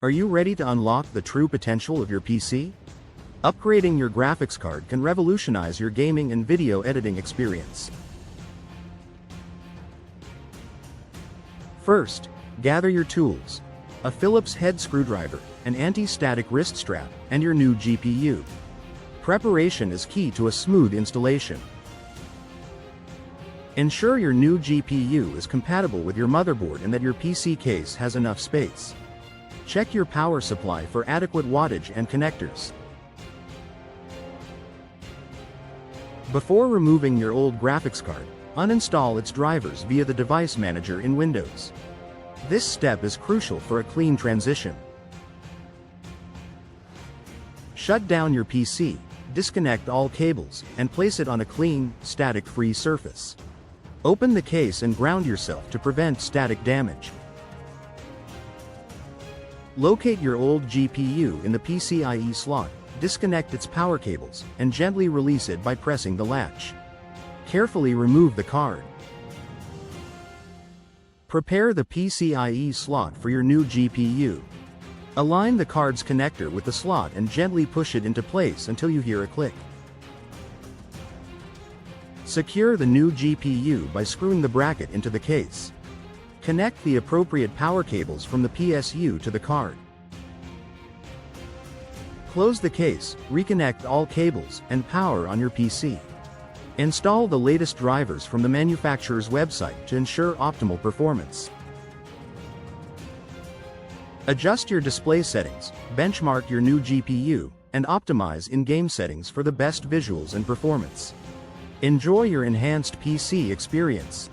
Are you ready to unlock the true potential of your PC? Upgrading your graphics card can revolutionize your gaming and video editing experience. First, gather your tools: a Phillips head screwdriver, an anti-static wrist strap, and your new GPU. Preparation is key to a smooth installation. Ensure your new GPU is compatible with your motherboard and that your PC case has enough space. Check your power supply for adequate wattage and connectors. Before removing your old graphics card, uninstall its drivers via the device manager in Windows. This step is crucial for a clean transition. Shut down your PC, disconnect all cables, and place it on a clean, static-free surface. Open the case and ground yourself to prevent static damage. Locate your old GPU in the PCIe slot, disconnect its power cables, and gently release it by pressing the latch. Carefully remove the card. Prepare the PCIe slot for your new GPU. Align the card's connector with the slot and gently push it into place until you hear a click. Secure the new GPU by screwing the bracket into the case. Connect the appropriate power cables from the PSU to the card. Close the case, reconnect all cables, and power on your PC. Install the latest drivers from the manufacturer's website to ensure optimal performance. Adjust your display settings, benchmark your new GPU, and optimize in-game settings for the best visuals and performance. Enjoy your enhanced PC experience.